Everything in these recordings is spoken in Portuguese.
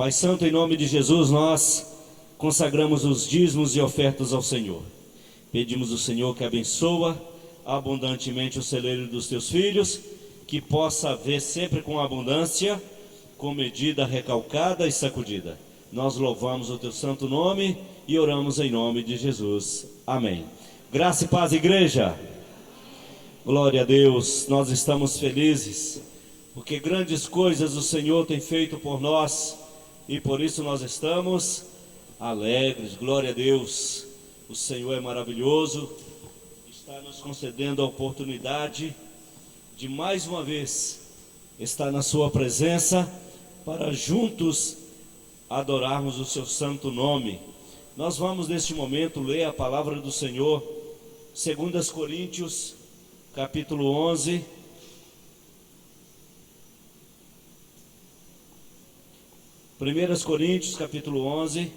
Pai Santo, em nome de Jesus, nós consagramos os dízimos e ofertas ao Senhor. Pedimos ao Senhor que abençoa abundantemente o celeiro dos teus filhos, que possa haver sempre com abundância, com medida recalcada e sacudida. Nós louvamos o teu santo nome e oramos em nome de Jesus. Amém. Graça e paz, igreja. Glória a Deus. Nós estamos felizes, porque grandes coisas o Senhor tem feito por nós, e por isso nós estamos alegres. Glória a Deus. O Senhor é maravilhoso, está nos concedendo a oportunidade de mais uma vez estar na sua presença, para juntos adorarmos o seu santo nome. Nós vamos neste momento ler a palavra do Senhor, 2 Coríntios, capítulo 11. Primeiras Coríntios, capítulo 11.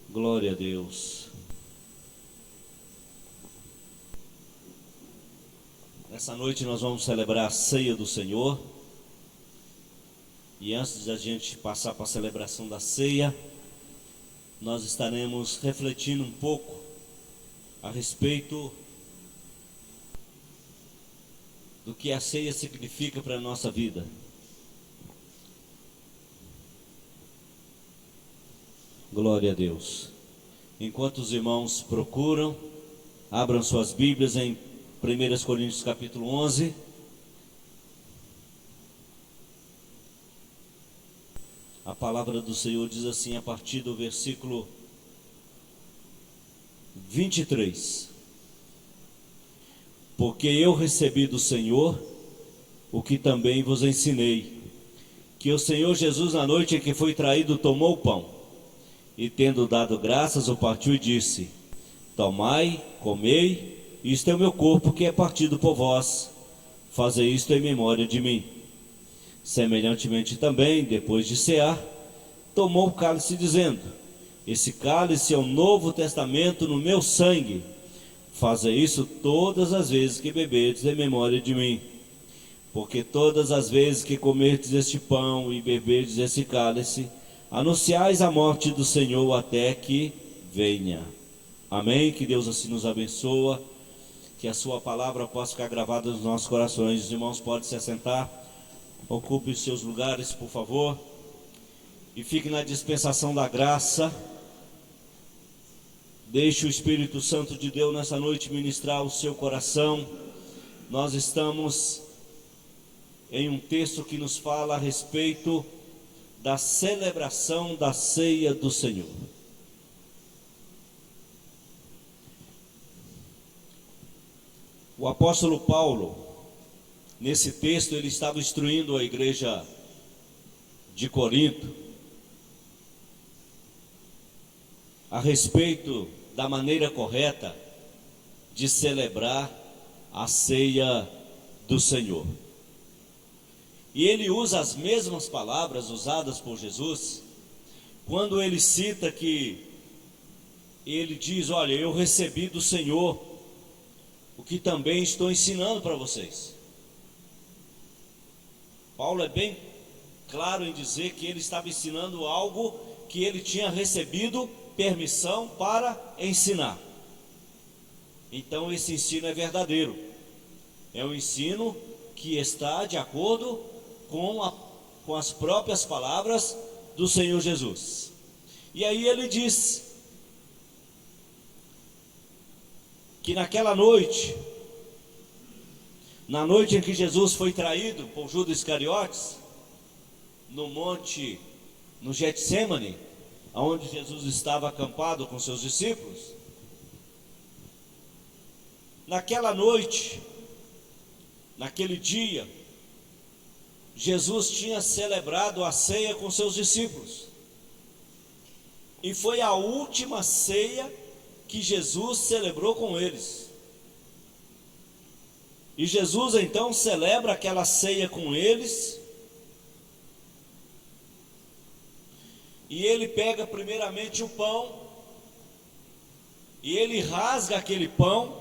Glória a Deus. Nessa noite nós vamos celebrar a ceia do Senhor. E antes de a gente passar para a celebração da ceia, nós estaremos refletindo um pouco a respeito do que a ceia significa para a nossa vida. Glória a Deus. Enquanto os irmãos procuram, abram suas Bíblias em 1 Coríntios capítulo 11. A palavra do Senhor diz assim, a partir do versículo 23. Porque eu recebi do Senhor o que também vos ensinei, que o Senhor Jesus, na noite em que foi traído, tomou o pão, e tendo dado graças, o partiu e disse: tomai, comei, isto é o meu corpo que é partido por vós, fazei isto em memória de mim. Semelhantemente também, depois de cear, tomou o cálice, dizendo: esse cálice é o novo testamento no meu sangue, fazei isso todas as vezes que beberdes em memória de mim. Porque todas as vezes que comerdes este pão e beberdes esse cálice, anunciais a morte do Senhor até que venha. Amém? Que Deus assim nos abençoa, que a sua palavra possa ficar gravada nos nossos corações. Os irmãos podem se assentar, ocupem os seus lugares, por favor, e fiquem na dispensação da graça. Deixe o Espírito Santo de Deus nessa noite ministrar o seu coração. Nós estamos em um texto que nos fala a respeito da celebração da ceia do Senhor. O apóstolo Paulo, nesse texto, ele estava instruindo a igreja de Corinto a respeito da maneira correta de celebrar a ceia do Senhor. E ele usa as mesmas palavras usadas por Jesus, quando ele cita que ele diz: olha, eu recebi do Senhor o que também estou ensinando para vocês. Paulo é bem claro em dizer que ele estava ensinando algo que ele tinha recebido permissão para ensinar. Então esse ensino é verdadeiro, é um ensino que está de acordo com as próprias palavras do Senhor Jesus. E aí ele diz que naquela noite, na noite em que Jesus foi traído por Judas Iscariotes, no monte, no Getsêmani, onde Jesus estava acampado com seus discípulos, naquela noite, naquele dia, Jesus tinha celebrado a ceia com seus discípulos, e foi a última ceia que Jesus celebrou com eles. E Jesus então celebra aquela ceia com eles, e ele pega primeiramente o pão, e ele rasga aquele pão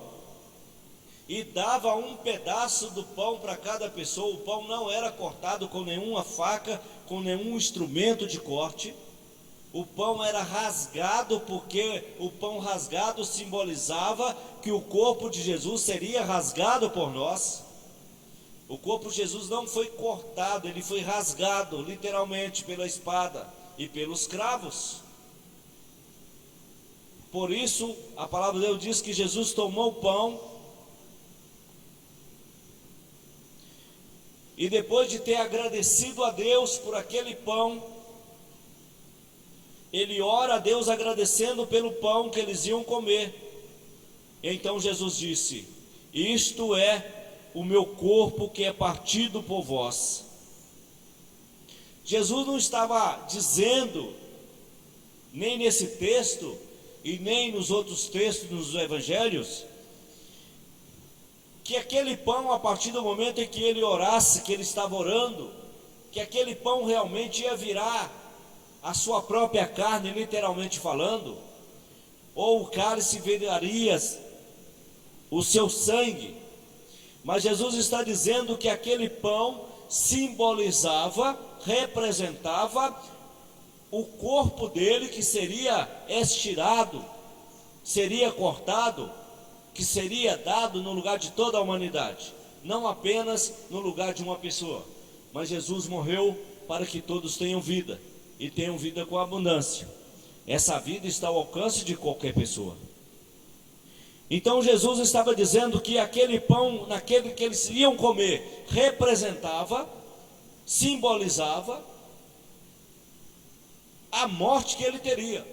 e dava um pedaço do pão para cada pessoa. O pão não era cortado com nenhuma faca, com nenhum instrumento de corte. O pão era rasgado, porque o pão rasgado simbolizava que o corpo de Jesus seria rasgado por nós. O corpo de Jesus não foi cortado, ele foi rasgado literalmente pela espada e pelos cravos. Por isso a palavra de Deus diz que Jesus tomou o pão e depois de ter agradecido a Deus por aquele pão, ele ora a Deus agradecendo pelo pão que eles iam comer. Então Jesus disse: isto é o meu corpo que é partido por vós. Jesus não estava dizendo, nem nesse texto e nem nos outros textos dos evangelhos, que aquele pão, a partir do momento em que ele orasse, que ele estava orando, que aquele pão realmente ia virar a sua própria carne, literalmente falando, ou o cálice viraria o seu sangue. Mas Jesus está dizendo que aquele pão simbolizava, representava o corpo dele, que seria estirado, seria cortado, que seria dado no lugar de toda a humanidade, não apenas no lugar de uma pessoa. Mas Jesus morreu para que todos tenham vida, e tenham vida com abundância. Essa vida está ao alcance de qualquer pessoa. Então Jesus estava dizendo que aquele pão, naquele que eles iam comer, representava, simbolizava a morte que ele teria.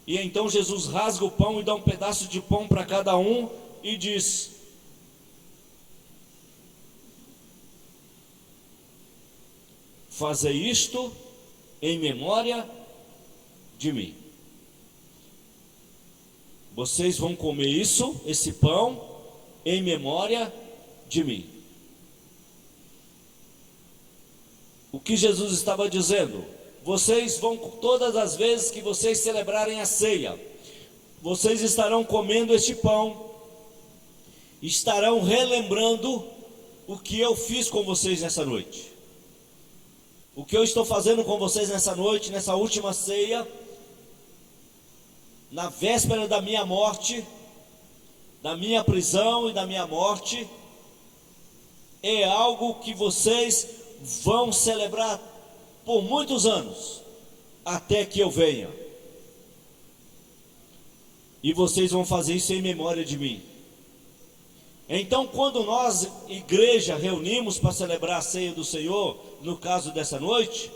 E então Jesus rasga o pão e dá um pedaço de pão para cada um e diz: fazei isto em memória de mim. Vocês vão comer isso, esse pão, em memória de mim. O que Jesus estava dizendo? Vocês vão, todas as vezes que vocês celebrarem a ceia, vocês estarão comendo este pão, estarão relembrando o que eu fiz com vocês nessa noite. O que eu estou fazendo com vocês nessa noite, nessa última ceia, na véspera da minha morte, da minha prisão e da minha morte, é algo que vocês vão celebrar por muitos anos, até que eu venha. E vocês vão fazer isso em memória de mim. Então, quando nós, igreja, reunimos para celebrar a ceia do Senhor, no caso dessa noite,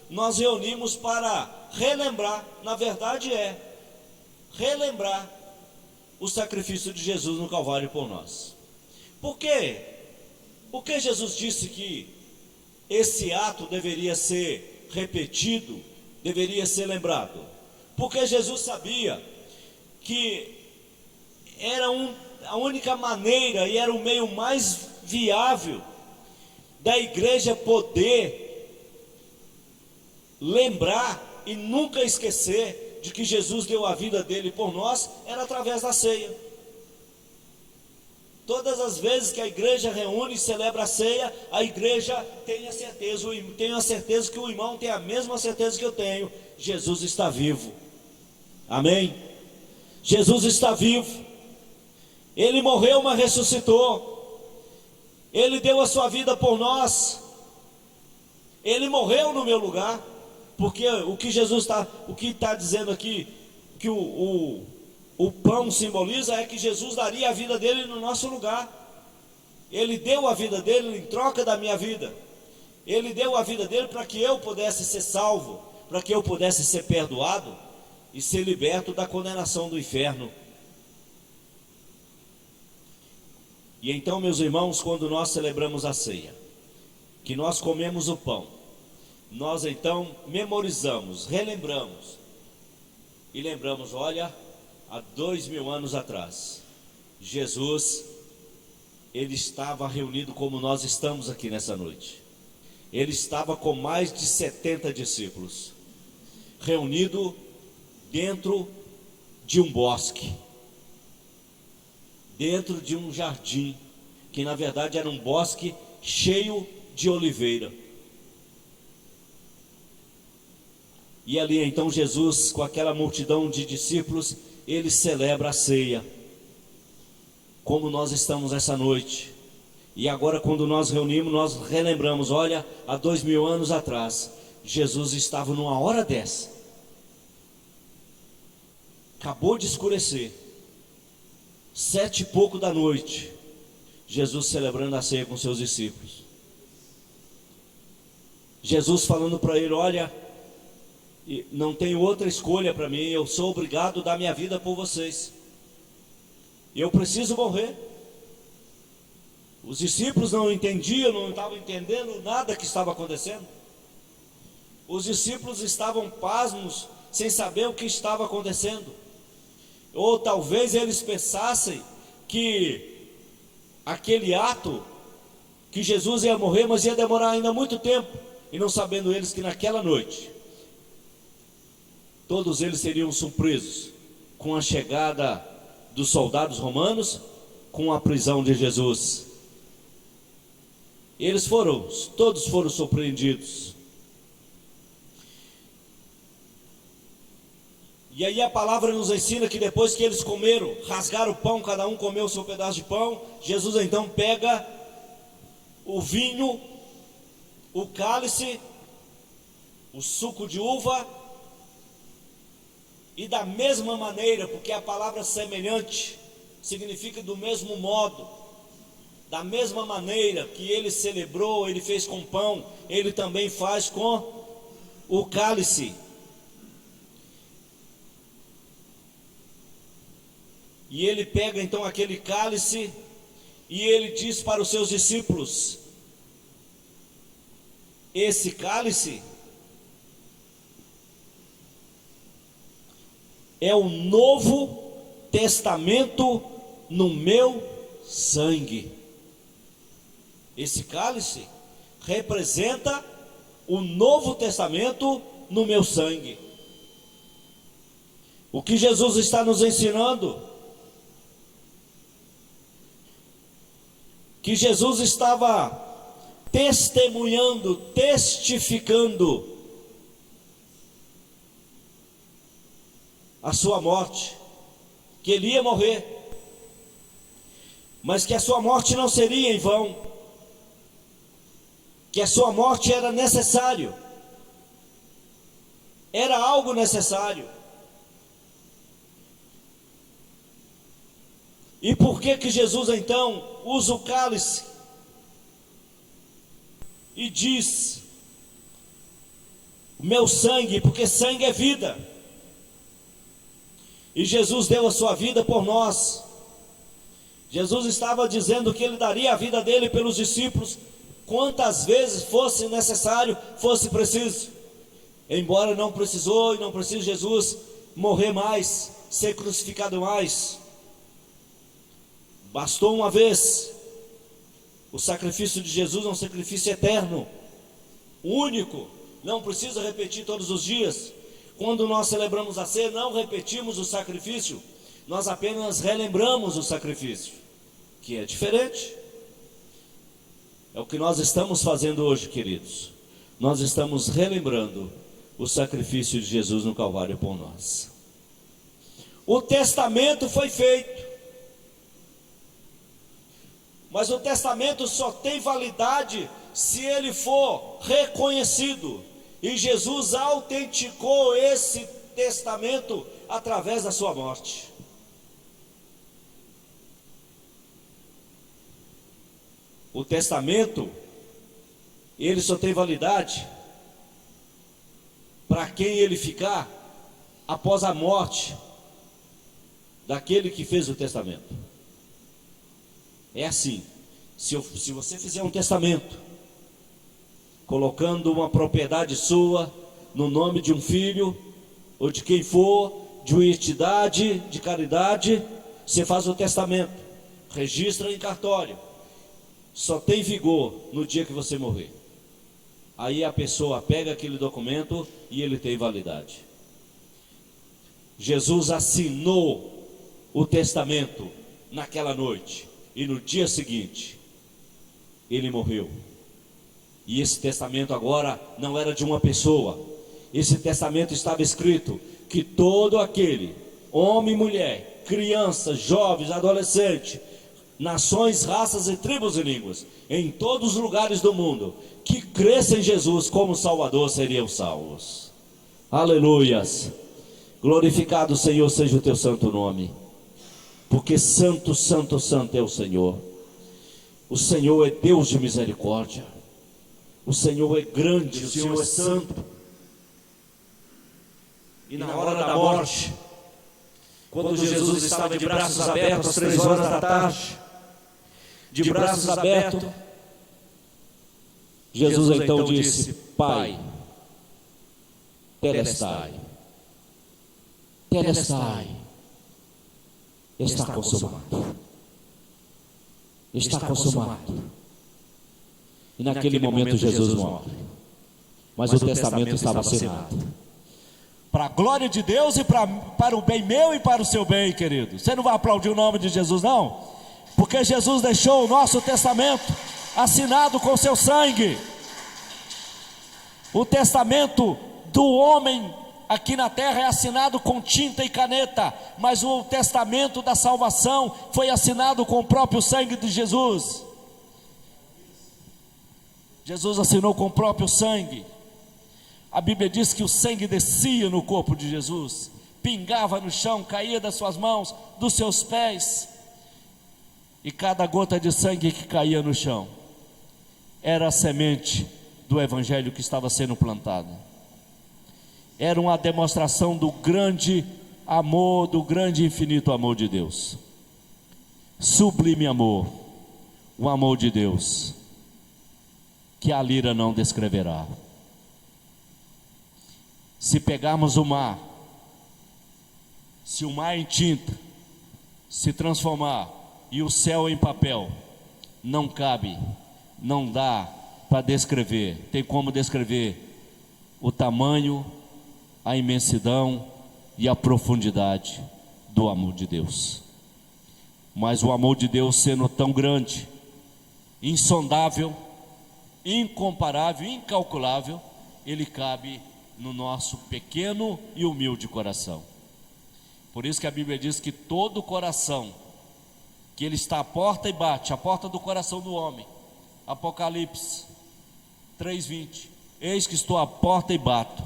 nós reunimos para relembrar, na verdade relembrar o sacrifício de Jesus no Calvário por nós. Por quê? Porque Jesus disse que esse ato deveria ser repetido, deveria ser lembrado. Porque Jesus sabia que era a única maneira e era o meio mais viável da igreja poder lembrar e nunca esquecer de que Jesus deu a vida dele por nós, era através da ceia. Todas as vezes que a igreja reúne e celebra a ceia, a igreja tem a certeza que o irmão tem a mesma certeza que eu tenho: Jesus está vivo. Amém? Jesus está vivo. Ele morreu, mas ressuscitou. Ele deu a sua vida por nós. Ele morreu no meu lugar. Porque o que Jesus está dizendo aqui, que o pão simboliza, é que Jesus daria a vida dele no nosso lugar. Ele deu a vida dele em troca da minha vida. Ele deu a vida dele para que eu pudesse ser salvo, para que eu pudesse ser perdoado e ser liberto da condenação do inferno. E então, meus irmãos, quando nós celebramos a ceia, que nós comemos o pão, nós então memorizamos, relembramos e lembramos: olha, há 2000 anos atrás, Jesus, ele estava reunido como nós estamos aqui nessa noite. Ele estava com mais de 70 discípulos, reunido dentro de um bosque, dentro de um jardim, que na verdade era um bosque cheio de oliveira. E ali então Jesus, com aquela multidão de discípulos, ele celebra a ceia, como nós estamos essa noite. E agora, quando nós reunimos, nós relembramos: olha, há 2000 anos atrás, Jesus estava numa hora dessa, acabou de escurecer, 7 e pouco da noite, Jesus celebrando a ceia com seus discípulos. Jesus falando para ele: olha, não tenho outra escolha para mim, eu sou obrigado a dar minha vida por vocês, eu preciso morrer. Os discípulos não entendiam, não estavam entendendo nada que estava acontecendo. Os discípulos estavam pasmos, sem saber o que estava acontecendo. Ou talvez eles pensassem que aquele ato, que Jesus ia morrer, mas ia demorar ainda muito tempo, e não sabendo eles que naquela noite, todos eles seriam surpresos com a chegada dos soldados romanos, com a prisão de Jesus. Todos foram surpreendidos. E aí a palavra nos ensina que depois que eles comeram, rasgaram o pão, cada um comeu o seu pedaço de pão, Jesus então pega o vinho, o cálice, o suco de uva, e da mesma maneira, porque a palavra semelhante significa do mesmo modo, da mesma maneira que ele celebrou, ele fez com pão, ele também faz com o cálice. E ele pega então aquele cálice e ele diz para os seus discípulos: esse cálice é o novo testamento no meu sangue. Esse cálice representa o novo testamento no meu sangue. O que Jesus está nos ensinando? Que Jesus estava testemunhando, testificando a sua morte, que ele ia morrer, mas que a sua morte não seria em vão, que a sua morte era necessário, era algo necessário. E por que Jesus então usa o cálice e diz: o meu sangue, porque sangue é vida, e Jesus deu a sua vida por nós. Jesus estava dizendo que ele daria a vida dele pelos discípulos, quantas vezes fosse necessário, fosse preciso. Embora não precisou e não precise Jesus morrer mais, ser crucificado mais, bastou uma vez. O sacrifício de Jesus é um sacrifício eterno, único, não precisa repetir todos os dias. Quando nós celebramos a ceia, não repetimos o sacrifício, nós apenas relembramos o sacrifício, que é diferente. É o que nós estamos fazendo hoje, queridos. Nós estamos relembrando o sacrifício de Jesus no Calvário por nós. O testamento foi feito, mas o testamento só tem validade se ele for reconhecido. E Jesus autenticou esse testamento através da sua morte. O testamento, ele só tem validade para quem ele ficar após a morte daquele que fez o testamento. É assim: se você fizer um testamento, colocando uma propriedade sua no nome de um filho, ou de quem for, de uma entidade de caridade, você faz o testamento, registra em cartório, só tem vigor no dia que você morrer. Aí a pessoa pega aquele documento e ele tem validade. Jesus assinou o testamento naquela noite, e no dia seguinte ele morreu. E esse testamento agora não era de uma pessoa. Esse testamento estava escrito que todo aquele, homem e mulher, crianças, jovens, adolescentes, nações, raças e tribos e línguas, em todos os lugares do mundo, que crescem em Jesus como Salvador, seriam salvos. Aleluias. Glorificado, Senhor, seja o teu santo nome, porque santo, santo, santo é o Senhor. O Senhor é Deus de misericórdia, o Senhor é grande, o Senhor é santo. E na hora da morte, quando Jesus estava de braços abertos às 3 horas da tarde, de braços abertos, Jesus então disse: Pai, Telestai, Telestai, está consumado, está consumado. E naquele momento Jesus morre, mas o testamento estava assinado. Para a glória de Deus e para o bem meu e para o seu bem, querido. Você não vai aplaudir o nome de Jesus, não? Porque Jesus deixou o nosso testamento assinado com seu sangue. O testamento do homem aqui na terra é assinado com tinta e caneta, mas o testamento da salvação foi assinado com o próprio sangue de Jesus. Jesus assinou com o próprio sangue. A Bíblia diz que o sangue descia no corpo de Jesus, pingava no chão, caía das suas mãos, dos seus pés, e cada gota de sangue que caía no chão era a semente do evangelho que estava sendo plantada. Era uma demonstração do grande amor, do grande e infinito amor de Deus. Sublime amor, o amor de Deus, que a lira não descreverá. Se pegarmos o mar, se o mar em tinta se transformar e o céu em papel, não cabe, não dá para descrever. Tem como descrever o tamanho, a imensidão e a profundidade do amor de Deus. Mas o amor de Deus, sendo tão grande, insondável, incomparável, incalculável, ele cabe no nosso pequeno e humilde coração. Por isso que a Bíblia diz que todo coração, que ele está à porta e bate, a porta do coração do homem. Apocalipse 3:20, eis que estou à porta e bato.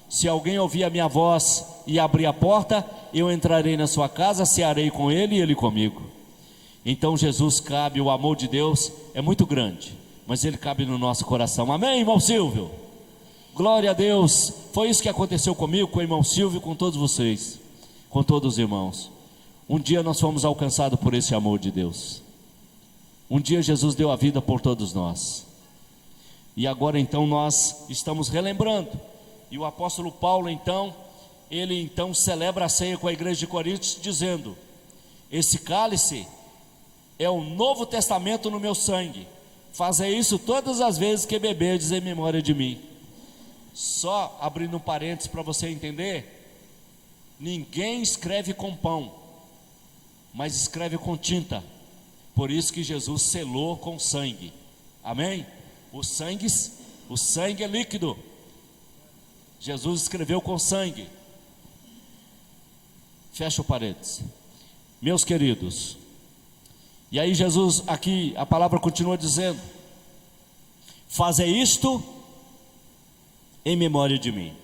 Se alguém ouvir a minha voz e abrir a porta, eu entrarei na sua casa, cearei com ele e ele comigo. Então Jesus cabe, o amor de Deus é muito grande, mas ele cabe no nosso coração. Amém, irmão Silvio? Glória a Deus. Foi isso que aconteceu comigo, com o irmão Silvio e com todos vocês, com todos os irmãos. Um dia nós fomos alcançados por esse amor de Deus. Um dia Jesus deu a vida por todos nós. E agora então nós estamos relembrando. E o apóstolo Paulo então, ele então celebra a ceia com a igreja de Corinto, dizendo: esse cálice é o novo testamento no meu sangue. Fazei isso todas as vezes que beberdes em memória de mim. Só abrindo um parênteses para você entender: ninguém escreve com pão, mas escreve com tinta. Por isso que Jesus selou com sangue. Amém? O sangue é líquido. Jesus escreveu com sangue. Fecha o parênteses. Meus queridos, e aí Jesus aqui, a palavra continua dizendo: fazei isto em memória de mim,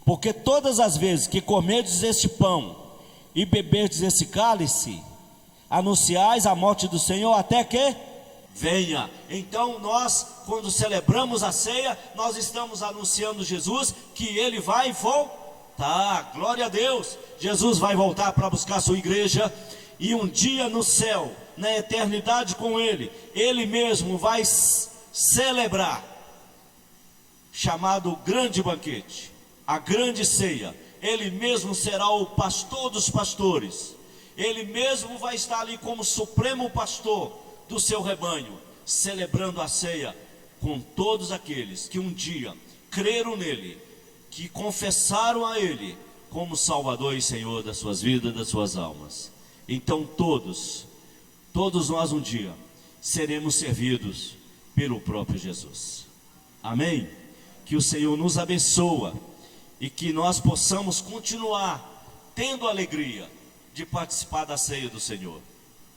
porque todas as vezes que comerdes este pão e beberdes esse cálice, anunciais a morte do Senhor até que venha. Então nós, quando celebramos a ceia, nós estamos anunciando Jesus, que ele vai voltar. Glória a Deus. Jesus vai voltar para buscar a sua igreja, e um dia no céu, na eternidade com ele, ele mesmo vai celebrar, chamado grande banquete, a grande ceia. Ele mesmo será o pastor dos pastores. Ele mesmo vai estar ali como supremo pastor do seu rebanho, celebrando a ceia com todos aqueles que um dia creram nele, que confessaram a ele como Salvador e Senhor das suas vidas, das suas almas. Então todos nós um dia seremos servidos pelo próprio Jesus. Amém? Que o Senhor nos abençoe e que nós possamos continuar tendo a alegria de participar da ceia do Senhor.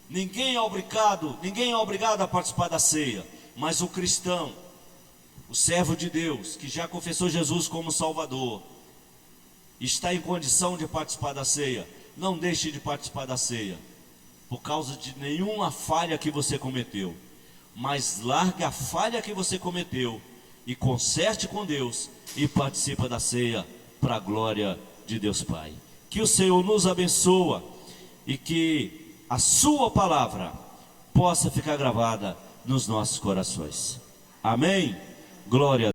Ninguém é obrigado a participar da ceia, mas o cristão, o servo de Deus, que já confessou Jesus como Salvador, está em condição de participar da ceia. Não deixe de participar da ceia por causa de nenhuma falha que você cometeu, mas largue a falha que você cometeu e conserte com Deus e participa da ceia para a glória de Deus Pai. Que o Senhor nos abençoe e que a sua palavra possa ficar gravada nos nossos corações. Amém? Glória a Deus.